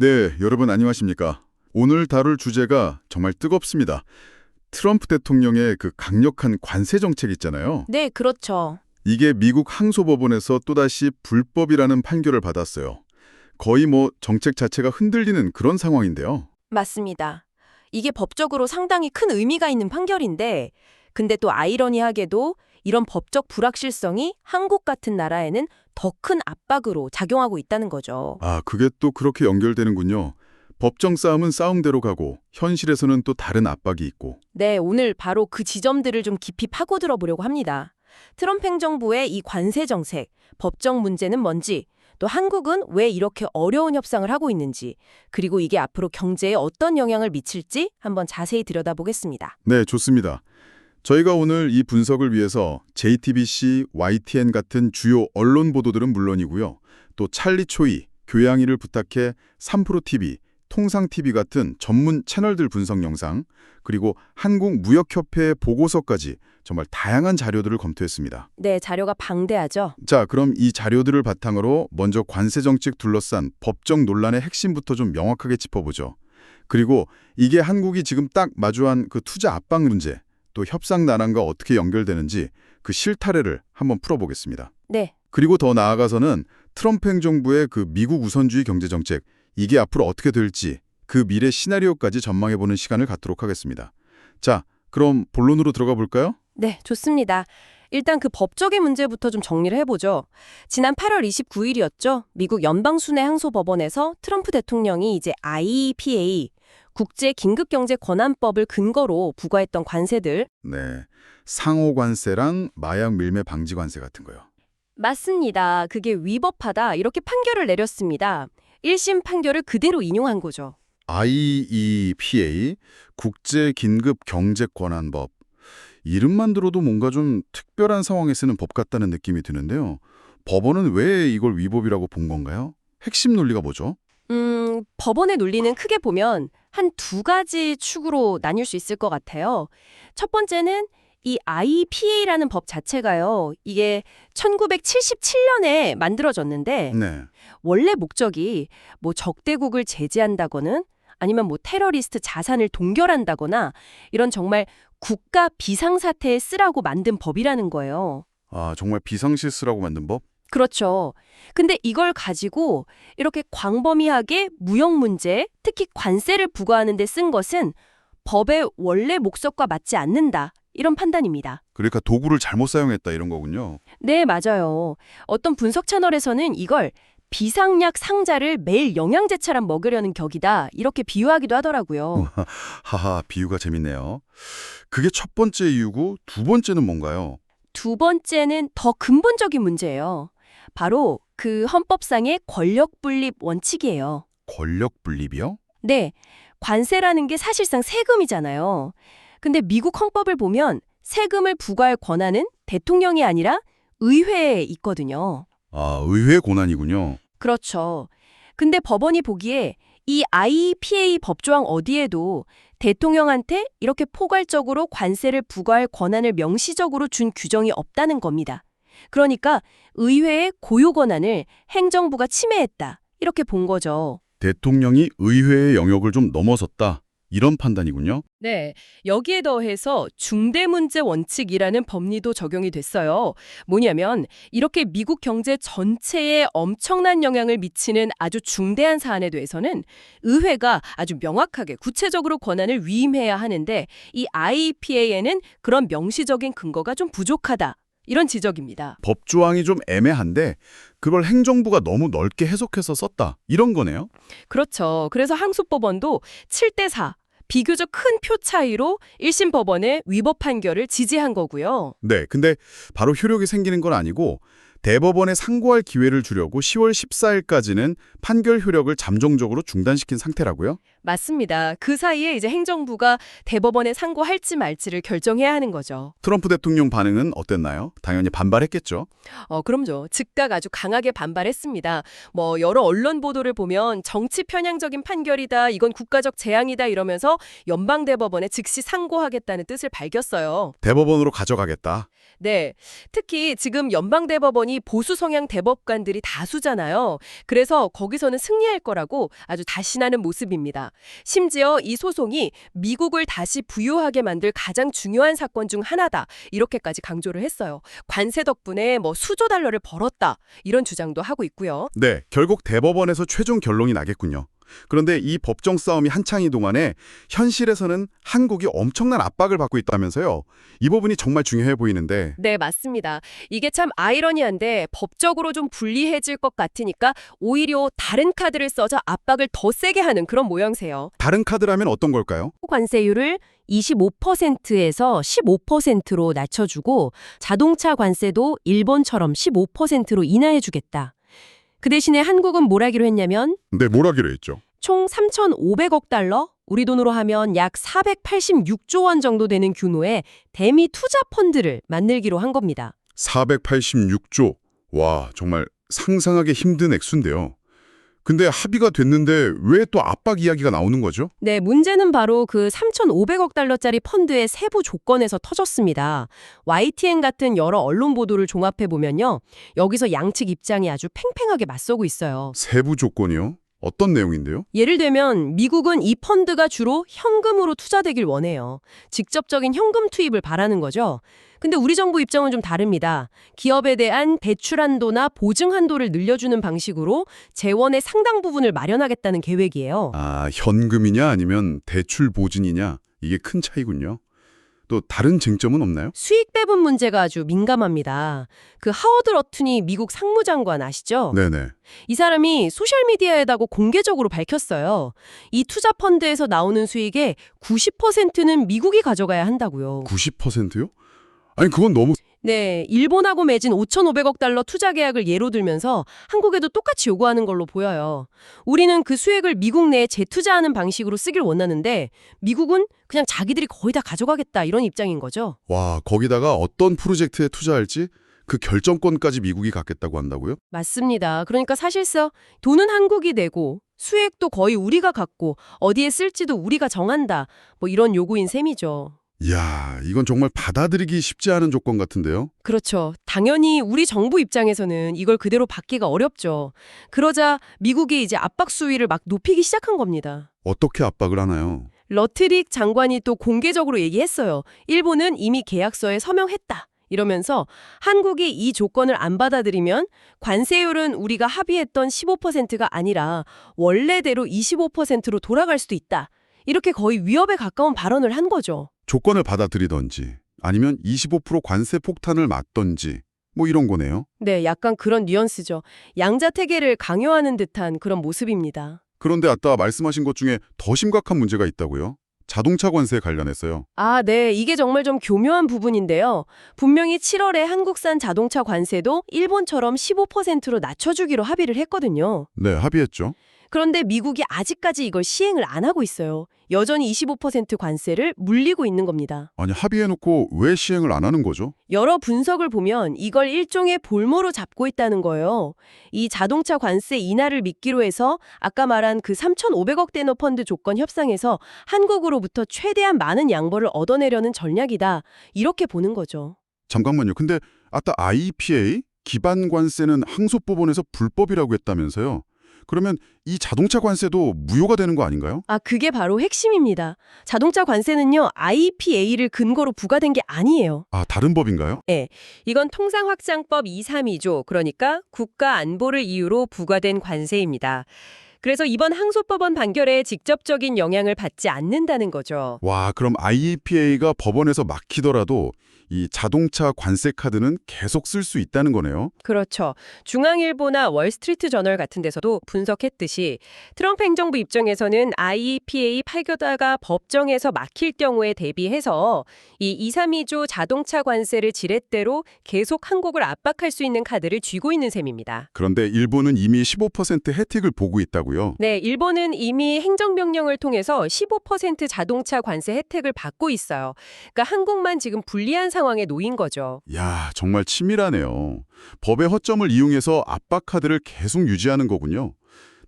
네, 여러분 안녕하십니까? 오늘 다룰 주제가 정말 뜨겁습니다. 트럼프 대통령의 그 강력한 관세 정책 있잖아요. 네, 그렇죠. 이게 미국 항소법원에서 또다시 불법이라는 판결을 받았어요. 거의 정책 자체가 흔들리는 그런 상황인데요. 맞습니다. 이게 법적으로 상당히 큰 의미가 있는 판결인데, 근데 또 아이러니하게도 이런 법적 불확실성이 한국 같은 나라에는 더 큰 압박으로 작용하고 있다는 거죠. 아, 그게 또 그렇게 연결되는군요. 법정 싸움은 싸움대로 가고 현실에서는 또 다른 압박이 있고. 네, 오늘 바로 그 지점들을 좀 깊이 파고들어 보려고 합니다. 트럼프 행정부의 이 관세 정책, 법적 문제는 뭔지, 또 한국은 왜 이렇게 어려운 협상을 하고 있는지, 그리고 이게 앞으로 경제에 어떤 영향을 미칠지 한번 자세히 들여다보겠습니다. 네, 좋습니다. 저희가 오늘 이 분석을 위해서 JTBC, YTN 같은 주요 언론 보도들은 물론이고요. 또 찰리 초이, 교양이를 부탁해 3프로TV, 통상TV 같은 전문 채널들 분석 영상, 그리고 한국무역협회의 보고서까지 정말 다양한 자료들을 검토했습니다. 네, 자료가 방대하죠. 자, 그럼 이 자료들을 바탕으로 먼저 관세 정책 둘러싼 법적 논란의 핵심부터 좀 명확하게 짚어보죠. 그리고 이게 한국이 지금 딱 마주한 그 투자 압박 문제, 또 협상 난항과 어떻게 연결되는지 그 실타래를 한번 풀어보겠습니다. 네. 그리고 더 나아가서는 트럼프 행정부의 그 미국 우선주의 경제정책, 이게 앞으로 어떻게 될지 그 미래 시나리오까지 전망해보는 시간을 갖도록 하겠습니다. 자, 그럼 본론으로 들어가 볼까요? 네, 좋습니다. 일단 그 법적인 문제부터 좀 정리를 해보죠. 지난 8월 29일이었죠. 미국 연방순회항소법원에서 트럼프 대통령이 이제 IEPA, 국제긴급경제권한법을 근거로 부과했던 관세들. 네, 상호 관세랑 마약 밀매 방지 관세 같은 거요. 맞습니다. 그게 위법하다 이렇게 판결을 내렸습니다. 1심 판결을 그대로 인용한 거죠. IEPA, 국제긴급경제권한법. 이름만 들어도 뭔가 좀 특별한 상황에 쓰는 법 같다는 느낌이 드는데요. 법원은 왜 이걸 위법이라고 본 건가요? 핵심 논리가 뭐죠? 법원의 논리는 크게 보면 한 두 가지 축으로 나뉠 수 있을 것 같아요. 첫 번째는 이 IPA라는 법 자체가요. 이게 1977년에 만들어졌는데 네. 원래 목적이 뭐 적대국을 제재한다거나 아니면 뭐 테러리스트 자산을 동결한다거나 이런 정말 국가 비상사태에 쓰라고 만든 법이라는 거예요. 아, 정말 비상실수라고 만든 법? 그렇죠. 근데 이걸 가지고 이렇게 광범위하게 무역 문제, 특히 관세를 부과하는 데 쓴 것은 법의 원래 목적과 맞지 않는다. 이런 판단입니다. 그러니까 도구를 잘못 사용했다 이런 거군요. 네, 맞아요. 어떤 분석 채널에서는 이걸 비상약 상자를 매일 영양제처럼 먹으려는 격이다. 이렇게 비유하기도 하더라고요. 하하, 비유가 재밌네요. 그게 첫 번째 이유고 두 번째는 뭔가요? 두 번째는 더 근본적인 문제예요. 바로 그 헌법상의 권력 분립 원칙이에요. 권력 분립이요? 네, 관세라는 게 사실상 세금이잖아요. 근데 미국 헌법을 보면 세금을 부과할 권한은 대통령이 아니라 의회에 있거든요. 아, 의회 권한이군요. 그렇죠. 근데 법원이 보기에 이 IPA 법조항 어디에도 대통령한테 이렇게 포괄적으로 관세를 부과할 권한을 명시적으로 준 규정이 없다는 겁니다. 그러니까 의회의 고유 권한을 행정부가 침해했다. 이렇게 본 거죠. 대통령이 의회의 영역을 좀 넘어섰다. 이런 판단이군요. 네, 여기에 더해서 중대문제 원칙이라는 법리도 적용이 됐어요. 뭐냐면 이렇게 미국 경제 전체에 엄청난 영향을 미치는 아주 중대한 사안에 대해서는 의회가 아주 명확하게 구체적으로 권한을 위임해야 하는데 이 IEPA에는 그런 명시적인 근거가 좀 부족하다. 이런 지적입니다. 법조항이 좀 애매한데 그걸 행정부가 너무 넓게 해석해서 썼다. 이런 거네요. 그렇죠. 그래서 항소법원도 7대4, 비교적 큰 표 차이로 1심 법원의 위법 판결을 지지한 거고요. 네, 근데 바로 효력이 생기는 건 아니고 대법원에 상고할 기회를 주려고 10월 14일까지는 판결 효력을 잠정적으로 중단시킨 상태라고요? 맞습니다. 그 사이에 이제 행정부가 대법원에 상고할지 말지를 결정해야 하는 거죠. 트럼프 대통령 반응은 어땠나요? 당연히 반발했겠죠. 그럼요. 즉각 아주 강하게 반발했습니다. 뭐 여러 언론 보도를 보면 정치 편향적인 판결이다, 이건 국가적 재앙이다 이러면서 연방대법원에 즉시 상고하겠다는 뜻을 밝혔어요. 대법원으로 가져가겠다. 네, 특히 지금 연방대법원이 정권이 보수 성향 대법관들이 다수잖아요. 그래서 거기서는 승리할 거라고 아주 다신하는 모습입니다. 심지어 이 소송이 미국을 다시 부유하게 만들 가장 중요한 사건 중 하나다. 이렇게까지 강조를 했어요. 관세 덕분에 수조 달러를 벌었다. 이런 주장도 하고 있고요. 네, 결국 대법원에서 최종 결론이 나겠군요. 그런데 이 법정 싸움이 한창인 동안에 현실에서는 한국이 엄청난 압박을 받고 있다면서요. 이 부분이 정말 중요해 보이는데. 네, 맞습니다. 이게 참 아이러니한데 법적으로 좀 불리해질 것 같으니까 오히려 다른 카드를 써서 압박을 더 세게 하는 그런 모양새요. 다른 카드라면 어떤 걸까요? 관세율을 25%에서 15%로 낮춰주고 자동차 관세도 일본처럼 15%로 인하해주겠다. 그 대신에 한국은 뭘 하기로 했냐면 네, 뭘 하기로 했죠? 총 3,500억 달러, 우리 돈으로 하면 약 486조 원 정도 되는 규모의 대미 투자 펀드를 만들기로 한 겁니다. 486조. 와, 정말 상상하기 힘든 액수인데요. 근데 합의가 됐는데 왜 또 압박 이야기가 나오는 거죠? 네, 문제는 바로 그 3,500억 달러짜리 펀드의 세부 조건에서 터졌습니다. YTN 같은 여러 언론 보도를 종합해보면요. 여기서 양측 입장이 아주 팽팽하게 맞서고 있어요. 세부 조건이요? 어떤 내용인데요? 예를 들면 미국은 이 펀드가 주로 현금으로 투자되길 원해요. 직접적인 현금 투입을 바라는 거죠. 근데 우리 정부 입장은 좀 다릅니다. 기업에 대한 대출 한도나 보증 한도를 늘려주는 방식으로 재원의 상당 부분을 마련하겠다는 계획이에요. 아, 현금이냐 아니면 대출 보증이냐, 이게 큰 차이군요. 또 다른 쟁점은 없나요? 수익 배분 문제가 아주 민감합니다. 그 하워드 러튼이 미국 상무장관 아시죠? 네네. 이 사람이 소셜미디어에다가 공개적으로 밝혔어요. 이 투자 펀드에서 나오는 수익의 90%는 미국이 가져가야 한다고요. 90%요? 아니, 그건 너무... 네, 일본하고 맺은 5,500억 달러 투자 계약을 예로 들면서 한국에도 똑같이 요구하는 걸로 보여요. 우리는 그 수익을 미국 내에 재투자하는 방식으로 쓰길 원하는데 미국은 그냥 자기들이 거의 다 가져가겠다 이런 입장인 거죠. 와, 거기다가 어떤 프로젝트에 투자할지 그 결정권까지 미국이 갖겠다고 한다고요? 맞습니다. 그러니까 사실상 돈은 한국이 내고 수익도 거의 우리가 갖고 어디에 쓸지도 우리가 정한다. 이런 요구인 셈이죠. 이야, 이건 정말 받아들이기 쉽지 않은 조건 같은데요? 그렇죠. 당연히 우리 정부 입장에서는 이걸 그대로 받기가 어렵죠. 그러자 미국이 이제 압박 수위를 막 높이기 시작한 겁니다. 어떻게 압박을 하나요? 러트릭 장관이 또 공개적으로 얘기했어요. 일본은 이미 계약서에 서명했다. 이러면서 한국이 이 조건을 안 받아들이면 관세율은 우리가 합의했던 15%가 아니라 원래대로 25%로 돌아갈 수도 있다. 이렇게 거의 위협에 가까운 발언을 한 거죠. 조건을 받아들이던지 아니면 25% 관세 폭탄을 맞던지 이런 거네요. 네, 약간 그런 뉘앙스죠. 양자태계를 강요하는 듯한 그런 모습입니다. 그런데 아까 말씀하신 것 중에 더 심각한 문제가 있다고요? 자동차 관세에 관련해서요. 아, 네. 이게 정말 좀 교묘한 부분인데요. 분명히 7월에 한국산 자동차 관세도 일본처럼 15%로 낮춰주기로 합의를 했거든요. 네, 합의했죠. 그런데 미국이 아직까지 이걸 시행을 안 하고 있어요. 여전히 25% 관세를 물리고 있는 겁니다. 아니, 합의해놓고 왜 시행을 안 하는 거죠? 여러 분석을 보면 이걸 일종의 볼모로 잡고 있다는 거예요. 이 자동차 관세 인하를 미끼로 해서 아까 말한 그 3,500억 대너 펀드 조건 협상에서 한국으로부터 최대한 많은 양보를 얻어내려는 전략이다. 이렇게 보는 거죠. 잠깐만요. 근데 아까 IEPA 기반 관세는 항소법원에서 불법이라고 했다면서요? 그러면 이 자동차 관세도 무효가 되는 거 아닌가요? 아, 그게 바로 핵심입니다. 자동차 관세는요, IEPA를 근거로 부과된 게 아니에요. 아, 다른 법인가요? 네, 이건 통상확장법 232조, 그러니까 국가 안보를 이유로 부과된 관세입니다. 그래서 이번 항소법원 판결에 직접적인 영향을 받지 않는다는 거죠. 와, 그럼 IEPA가 법원에서 막히더라도 이 자동차 관세 카드는 계속 쓸 수 있다는 거네요. 그렇죠. 중앙일보나 월스트리트 저널 같은 데서도 분석했듯이 트럼프 행정부 입장에서는 IEPA 판결가 법정에서 막힐 경우에 대비해서 이 232조 자동차 관세를 지렛대로 계속 한국을 압박할 수 있는 카드를 쥐고 있는 셈입니다. 그런데 일본은 이미 15% 혜택을 보고 있다고요? 네, 일본은 이미 행정명령을 통해서 15% 자동차 관세 혜택을 받고 있어요. 그러니까 한국만 지금 불리한 상황에 놓인 거죠. 야, 정말 치밀하네요. 법의 허점을 이용해서 압박 카드를 계속 유지하는 거군요.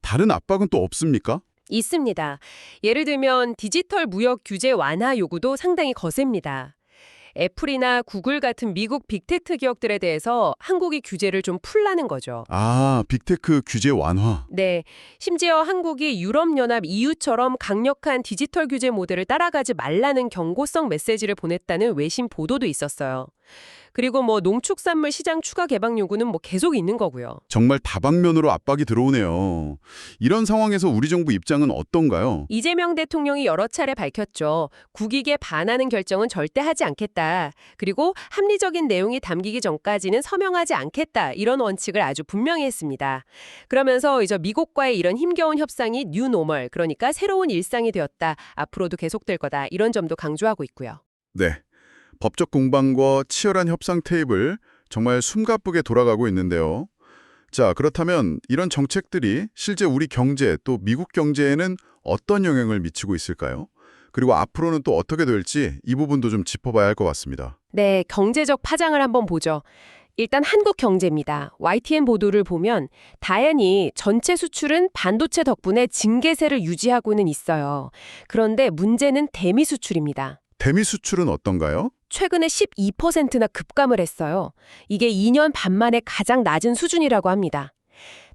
다른 압박은 또 없습니까? 있습니다. 예를 들면 디지털 무역 규제 완화 요구도 상당히 거셉니다. 애플이나 구글 같은 미국 빅테크 기업들에 대해서 한국이 규제를 좀 풀라는 거죠. 아, 빅테크 규제 완화. 네, 심지어 한국이 유럽연합 EU처럼 강력한 디지털 규제 모델을 따라가지 말라는 경고성 메시지를 보냈다는 외신 보도도 있었어요. 그리고 농축산물 시장 추가 개방 요구는 계속 있는 거고요. 정말 다방면으로 압박이 들어오네요. 이런 상황에서 우리 정부 입장은 어떤가요? 이재명 대통령이 여러 차례 밝혔죠. 국익에 반하는 결정은 절대 하지 않겠다. 그리고 합리적인 내용이 담기기 전까지는 서명하지 않겠다. 이런 원칙을 아주 분명히 했습니다. 그러면서 이제 미국과의 이런 힘겨운 협상이 뉴 노멀, 그러니까 새로운 일상이 되었다. 앞으로도 계속될 거다. 이런 점도 강조하고 있고요. 네. 법적 공방과 치열한 협상 테이블 정말 숨가쁘게 돌아가고 있는데요. 자, 그렇다면 이런 정책들이 실제 우리 경제 또 미국 경제에는 어떤 영향을 미치고 있을까요? 그리고 앞으로는 또 어떻게 될지 이 부분도 좀 짚어봐야 할 것 같습니다. 네, 경제적 파장을 한번 보죠. 일단 한국 경제입니다. YTN 보도를 보면 다행히 전체 수출은 반도체 덕분에 증개세를 유지하고는 있어요. 그런데 문제는 대미 수출입니다. 대미 수출은 어떤가요? 최근에 12%나 급감을 했어요. 이게 2년 반 만에 가장 낮은 수준이라고 합니다.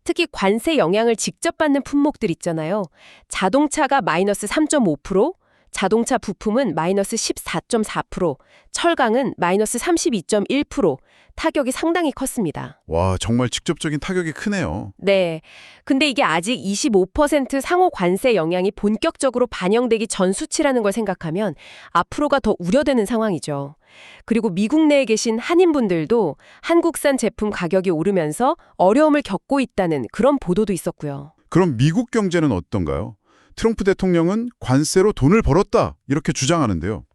특히 관세 영향을 직접 받는 품목들 있잖아요. 자동차가 마이너스 3.5%, 자동차 부품은 마이너스 14.4%, 철강은 마이너스 32.1%, 타격이 상당히 컸습니다. 와, 정말 직접적인 타격이 크네요. 네. 근데 이게 아직 25% 상호 관세 영향이 본격적으로 반영되기 전 수치라는 걸 생각하면 앞으로가 더 우려되는 상황이죠. 그리고 미국 내에 계신 한인분들도 한국산 제품 가격이 오르면서 어려움을 겪고 있다는 그런 보도도 있었고요. 그럼 미국 경제는 어떤가요? 트럼프 대통령은 관세로 돈을 벌었다 이렇게 주장하는데요.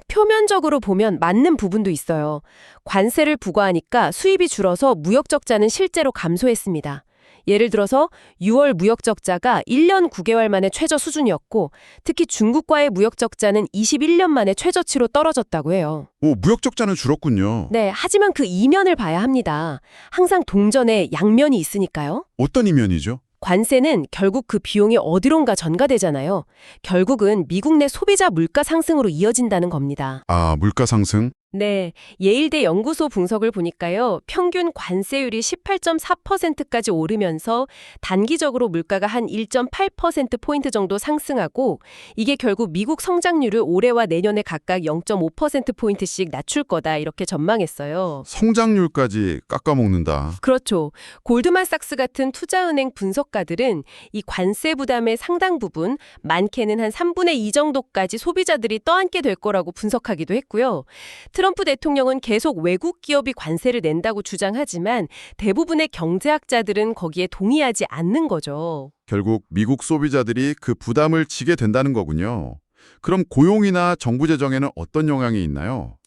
표면적으로 보면 맞는 부분도 있어요. 관세를 부과하니까 수입이 줄어서 무역 적자는 실제로 감소했습니다. 예를 들어서 6월 무역 적자가 1년 9개월 만에 최저 수준이었고 특히 중국과의 무역 적자는 21년 만에 최저치로 떨어졌다고 해요. 오, 무역 적자는 줄었군요. 네, 하지만 그 이면을 봐야 합니다. 항상 동전에 양면이 있으니까요. 어떤 이면이죠? 관세는 결국 그 비용이 어디론가 전가되잖아요. 결국은 미국 내 소비자 물가 상승으로 이어진다는 겁니다. 아, 물가 상승? 네, 예일대 연구소 분석을 보니까요. 평균 관세율이 18.4%까지 오르면서 단기적으로 물가가 한 1.8%포인트 정도 상승하고 이게 결국 미국 성장률을 올해와 내년에 각각 0.5%포인트씩 낮출 거다 이렇게 전망했어요. 성장률까지 깎아먹는다. 그렇죠. 골드만삭스 같은 투자은행 분석가들은 이 관세 부담의 상당 부분, 많게는 한 3분의 2 정도까지 소비자들이 떠안게 될 거라고 분석하기도 했고요. 트럼프 대통령은 계속 외국 기업이 관세를 낸다고 주장하지만 대부분의 경제학자들은 거기에 동의하지 않는 거죠. 결국 미국 소비자들이 그 부담을 지게 된다는 거군요. 그럼 고용이나 정부 재정에는 어떤 영향이 있나요?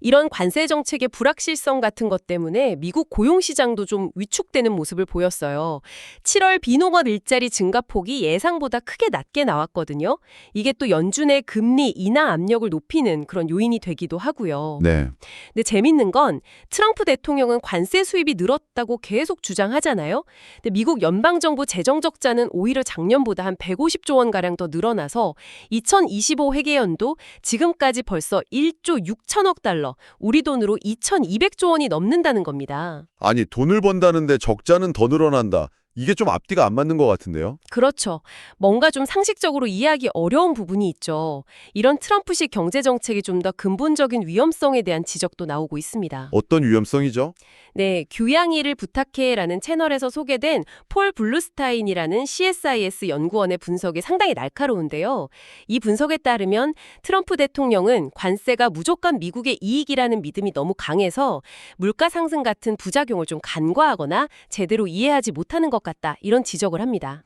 이런 관세 정책의 불확실성 같은 것 때문에 미국 고용시장도 좀 위축되는 모습을 보였어요. 7월 비농업 일자리 증가폭이 예상보다 크게 낮게 나왔거든요. 이게 또 연준의 금리 인하 압력을 높이는 그런 요인이 되기도 하고요. 네. 근데 재밌는 건 트럼프 대통령은 관세 수입이 늘었다고 계속 주장하잖아요. 근데 미국 연방정부 재정적자는 오히려 작년보다 한 150조 원가량 더 늘어나서 2025 회계연도 지금까지 벌써 1조 6천억 달러, 우리 돈으로 2,200조 원이 넘는다는 겁니다. 아니, 돈을 번다는데 적자는 더 늘어난다. 이게 좀 앞뒤가 안 맞는 것 같은데요? 그렇죠. 뭔가 좀 상식적으로 이해하기 어려운 부분이 있죠. 이런 트럼프식 경제정책이 좀 더 근본적인 위험성에 대한 지적도 나오고 있습니다. 어떤 위험성이죠? 네, 교양이를 부탁해라는 채널에서 소개된 폴 블루스타인이라는 CSIS 연구원의 분석이 상당히 날카로운데요. 이 분석에 따르면 트럼프 대통령은 관세가 무조건 미국의 이익이라는 믿음이 너무 강해서 물가 상승 같은 부작용을 좀 간과하거나 제대로 이해하지 못하는 것 같다. 이런 지적을 합니다.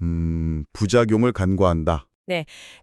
부작용을 간과한다.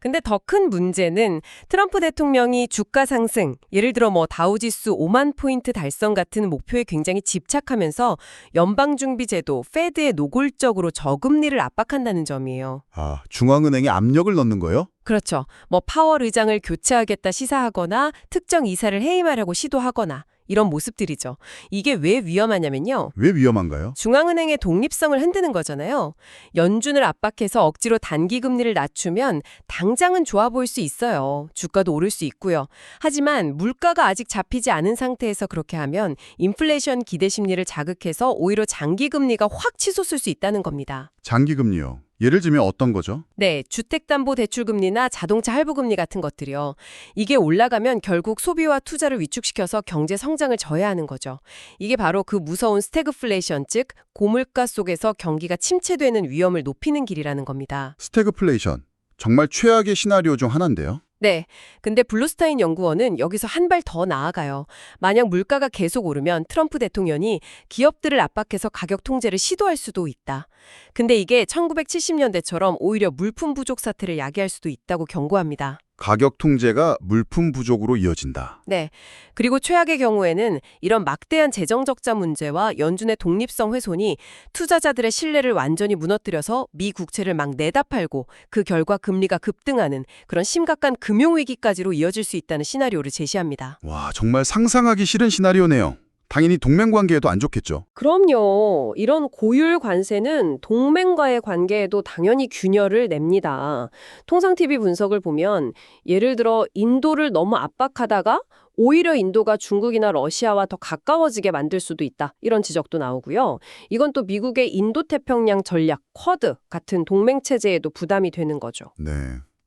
근데 더 큰 문제는 트럼프 대통령이 주가 상승, 예를 들어 다우지수 5만 포인트 달성 같은 목표에 굉장히 집착하면서 연방준비제도, 페드에 노골적으로 저금리를 압박한다는 점이에요. 아, 중앙은행에 압력을 넣는 거예요? 그렇죠. 파월 의장을 교체하겠다 시사하거나 특정 이사를 해임하려고 시도하거나 이런 모습들이죠. 이게 왜 위험하냐면요. 왜 위험한가요? 중앙은행의 독립성을 흔드는 거잖아요. 연준을 압박해서 억지로 단기 금리를 낮추면 당장은 좋아 보일 수 있어요. 주가도 오를 수 있고요. 하지만 물가가 아직 잡히지 않은 상태에서 그렇게 하면 인플레이션 기대 심리를 자극해서 오히려 장기 금리가 확 치솟을 수 있다는 겁니다. 장기금리요. 예를 들면 어떤 거죠? 네, 주택담보대출금리나 자동차 할부금리 같은 것들이요. 이게 올라가면 결국 소비와 투자를 위축시켜서 경제 성장을 저해하는 거죠. 이게 바로 그 무서운 스태그플레이션, 즉 고물가 속에서 경기가 침체되는 위험을 높이는 길이라는 겁니다. 스태그플레이션. 정말 최악의 시나리오 중 하나인데요. 네, 근데 블루스타인 연구원은 여기서 한 발 더 나아가요. 만약 물가가 계속 오르면 트럼프 대통령이 기업들을 압박해서 가격 통제를 시도할 수도 있다. 근데 이게 1970년대처럼 오히려 물품 부족 사태를 야기할 수도 있다고 경고합니다. 가격 통제가 물품 부족으로 이어진다. 네. 그리고 최악의 경우에는 이런 막대한 재정 적자 문제와 연준의 독립성 훼손이 투자자들의 신뢰를 완전히 무너뜨려서 미 국채를 막 내다 팔고 그 결과 금리가 급등하는 그런 심각한 금융위기까지로 이어질 수 있다는 시나리오를 제시합니다. 와, 정말 상상하기 싫은 시나리오네요. 당연히 동맹관계에도 안 좋겠죠. 그럼요. 이런 고율 관세는 동맹과의 관계에도 당연히 균열을 냅니다. 통상TV 분석을 보면 예를 들어 인도를 너무 압박하다가 오히려 인도가 중국이나 러시아와 더 가까워지게 만들 수도 있다. 이런 지적도 나오고요. 이건 또 미국의 인도태평양 전략, 쿼드 같은 동맹체제에도 부담이 되는 거죠. 네.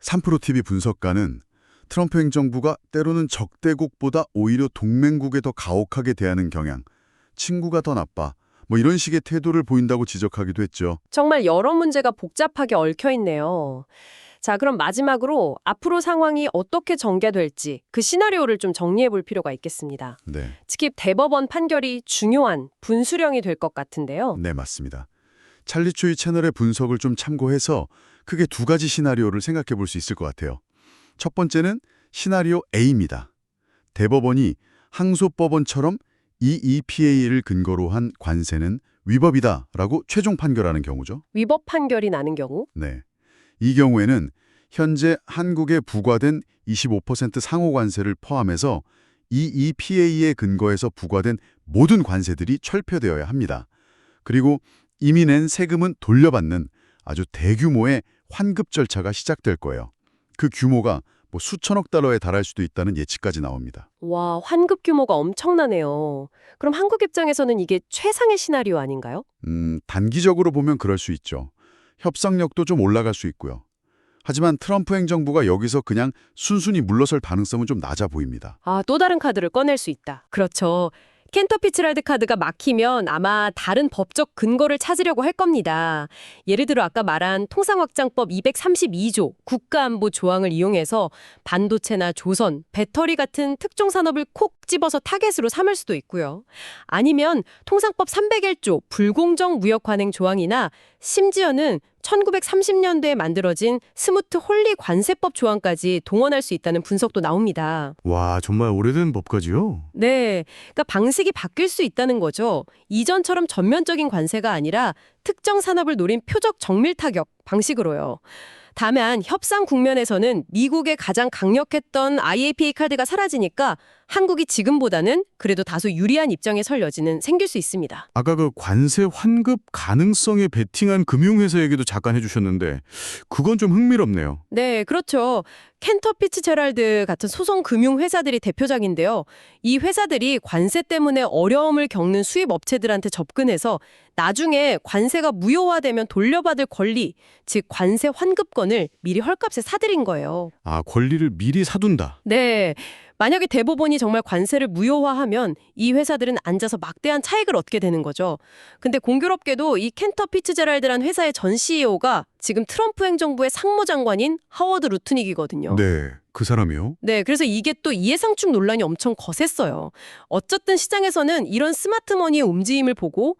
3프로TV 분석가는 트럼프 행정부가 때로는 적대국보다 오히려 동맹국에 더 가혹하게 대하는 경향, 친구가 더 나빠, 뭐 이런 식의 태도를 보인다고 지적하기도 했죠. 정말 여러 문제가 복잡하게 얽혀 있네요. 자, 그럼 마지막으로 앞으로 상황이 어떻게 전개될지 그 시나리오를 좀 정리해 볼 필요가 있겠습니다. 네, 특히 대법원 판결이 중요한 분수령이 될 것 같은데요. 네 맞습니다. 찰리 초이 채널의 분석을 좀 참고해서 크게 두 가지 시나리오를 생각해 볼 수 있을 것 같아요. 첫 번째는 시나리오 A입니다. 대법원이 항소법원처럼 이 EPA를 근거로 한 관세는 위법이다라고 최종 판결하는 경우죠. 위법 판결이 나는 경우 네. 이 경우에는 현재 한국에 부과된 25% 상호 관세를 포함해서 이 EPA에 근거해서 부과된 모든 관세들이 철폐되어야 합니다. 그리고 이미 낸 세금은 돌려받는 아주 대규모의 환급 절차가 시작될 거예요. 그 규모가 뭐 수천억 달러에 달할 수도 있다는 예측까지 나옵니다. 와, 환급 규모가 엄청나네요. 그럼 한국 입장에서는 이게 최상의 시나리오 아닌가요? 단기적으로 보면 그럴 수 있죠. 협상력도 좀 올라갈 수 있고요. 하지만 트럼프 행정부가 여기서 그냥 순순히 물러설 가능성은 좀 낮아 보입니다. 아, 또 다른 카드를 꺼낼 수 있다. 그렇죠. 켄터 피츠랄드 카드가 막히면 아마 다른 법적 근거를 찾으려고 할 겁니다. 예를 들어 아까 말한 통상확장법 232조 국가안보 조항을 이용해서 반도체나 조선, 배터리 같은 특정 산업을 콕 집어서 타겟으로 삼을 수도 있고요. 아니면 통상법 301조 불공정 무역 관행 조항이나 심지어는 1930년대에 만들어진 스무트 홀리 관세법 조항까지 동원할 수 있다는 분석도 나옵니다. 와, 정말 오래된 법까지요? 네, 그러니까 방식이 바뀔 수 있다는 거죠. 이전처럼 전면적인 관세가 아니라 특정 산업을 노린 표적 정밀 타격 방식으로요. 다만 협상 국면에서는 미국의 가장 강력했던 IAPA 카드가 사라지니까 한국이 지금보다는 그래도 다소 유리한 입장에 설 여지는 생길 수 있습니다. 아까 그 관세 환급 가능성에 베팅한 금융회사 얘기도 잠깐 해주셨는데 그건 좀 흥미롭네요. 네, 그렇죠. 켄터 피츠제랄드 같은 소송 금융 회사들이 대표적인데요. 이 회사들이 관세 때문에 어려움을 겪는 수입 업체들한테 접근해서 나중에 관세가 무효화되면 돌려받을 권리, 즉 관세 환급권을 미리 헐값에 사들인 거예요. 아, 권리를 미리 사둔다. 네. 만약에 대법원이 정말 관세를 무효화하면 이 회사들은 앉아서 막대한 차익을 얻게 되는 거죠. 근데 공교롭게도 이 켄터 피츠제랄드란 회사의 전 CEO가 지금 트럼프 행정부의 상무장관인 하워드 루트닉이거든요. 네, 그 사람이요? 네, 그래서 이게 또 이해상충 논란이 엄청 거셌어요. 어쨌든 시장에서는 이런 스마트머니의 움직임을 보고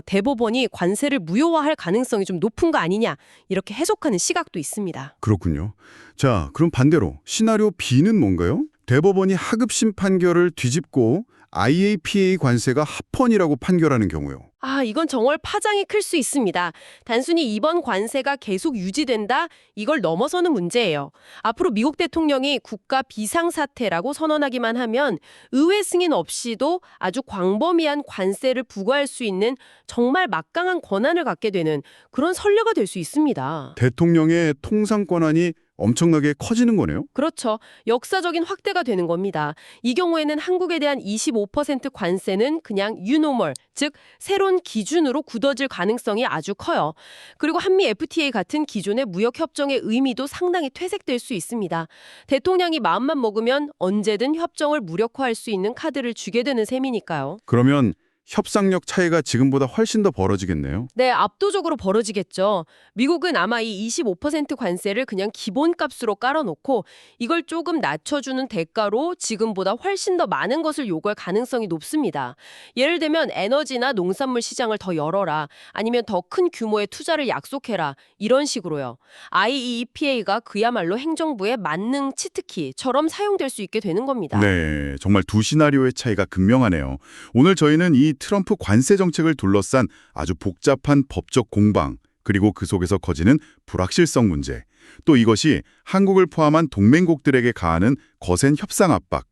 대법원이 관세를 무효화할 가능성이 좀 높은 거 아니냐 이렇게 해석하는 시각도 있습니다. 그렇군요. 자, 그럼 반대로 시나리오 B는 뭔가요? 대법원이 하급심 판결을 뒤집고 IAPA 관세가 합헌이라고 판결하는 경우요. 이건 정말 파장이 클 수 있습니다. 단순히 이번 관세가 계속 유지된다? 이걸 넘어서는 문제예요. 앞으로 미국 대통령이 국가 비상사태라고 선언하기만 하면 의회 승인 없이도 아주 광범위한 관세를 부과할 수 있는 정말 막강한 권한을 갖게 되는 그런 선례가 될 수 있습니다. 대통령의 통상 권한이 엄청나게 커지는 거네요. 그렇죠. 역사적인 확대가 되는 겁니다. 이 경우에는 한국에 대한 25% 관세는 그냥 new normal, 즉 새로운 기준으로 굳어질 가능성이 아주 커요. 그리고 한미 FTA 같은 기존의 무역 협정의 의미도 상당히 퇴색될 수 있습니다. 대통령이 마음만 먹으면 언제든 협정을 무력화할 수 있는 카드를 주게 되는 셈이니까요. 그러면 협상력 차이가 지금보다 훨씬 더 벌어지겠네요. 네, 압도적으로 벌어지겠죠. 미국은 아마 이 25% 관세를 그냥 기본값으로 깔아놓고 이걸 조금 낮춰주는 대가로 지금보다 훨씬 더 많은 것을 요구할 가능성이 높습니다. 예를 들면 에너지나 농산물 시장을 더 열어라, 아니면 더 큰 규모의 투자를 약속해라, 이런 식으로요. IEEPA가 그야말로 행정부의 만능 치트키처럼 사용될 수 있게 되는 겁니다. 네, 정말 두 시나리오의 차이가 극명하네요. 오늘 저희는 이 트럼프 관세 정책을 둘러싼 아주 복잡한 법적 공방, 그리고 그 속에서 커지는 불확실성 문제, 또 이것이 한국을 포함한 동맹국들에게 가하는 거센 협상 압박,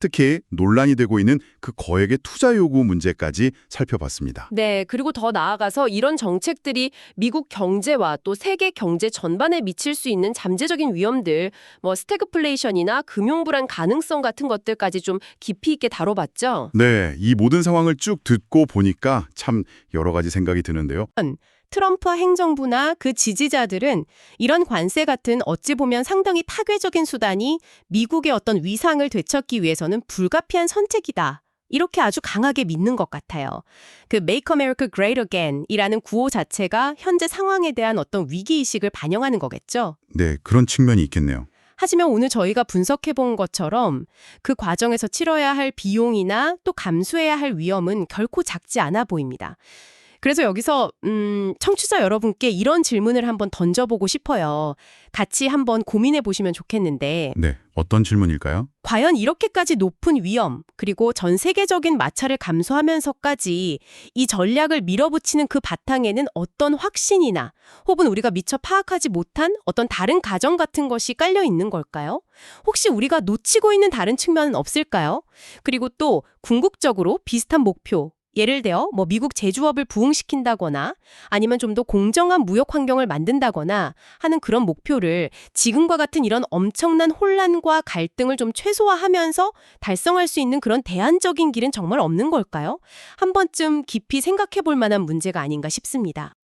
특히 논란이 되고 있는 그 거액의 투자 요구 문제까지 살펴봤습니다. 네, 그리고 더 나아가서 이런 정책들이 미국 경제와 또 세계 경제 전반에 미칠 수 있는 잠재적인 위험들, 스태그플레이션이나 금융불안 가능성 같은 것들까지 좀 깊이 있게 다뤄봤죠. 네, 이 모든 상황을 쭉 듣고 보니까 참 여러 가지 생각이 드는데요. 트럼프 행정부나 그 지지자들은 이런 관세 같은 어찌 보면 상당히 파괴적인 수단이 미국의 어떤 위상을 되찾기 위해서는 불가피한 선택이다, 이렇게 아주 강하게 믿는 것 같아요. 그 Make America Great Again 이라는 구호 자체가 현재 상황에 대한 어떤 위기의식을 반영하는 거겠죠. 네, 그런 측면이 있겠네요. 하지만 오늘 저희가 분석해본 것처럼 그 과정에서 치러야 할 비용이나 또 감수해야 할 위험은 결코 작지 않아 보입니다. 그래서 여기서 청취자 여러분께 이런 질문을 한번 던져보고 싶어요. 같이 한번 고민해 보시면 좋겠는데, 네, 어떤 질문일까요? 과연 이렇게까지 높은 위험, 그리고 전 세계적인 마찰을 감수하면서까지 이 전략을 밀어붙이는 그 바탕에는 어떤 확신이나 혹은 우리가 미처 파악하지 못한 어떤 다른 가정 같은 것이 깔려 있는 걸까요? 혹시 우리가 놓치고 있는 다른 측면은 없을까요? 그리고 또 궁극적으로 비슷한 목표, 예를 들어 미국 제조업을 부흥시킨다거나 아니면 좀 더 공정한 무역 환경을 만든다거나 하는 그런 목표를 지금과 같은 이런 엄청난 혼란과 갈등을 좀 최소화하면서 달성할 수 있는 그런 대안적인 길은 정말 없는 걸까요? 한 번쯤 깊이 생각해 볼 만한 문제가 아닌가 싶습니다.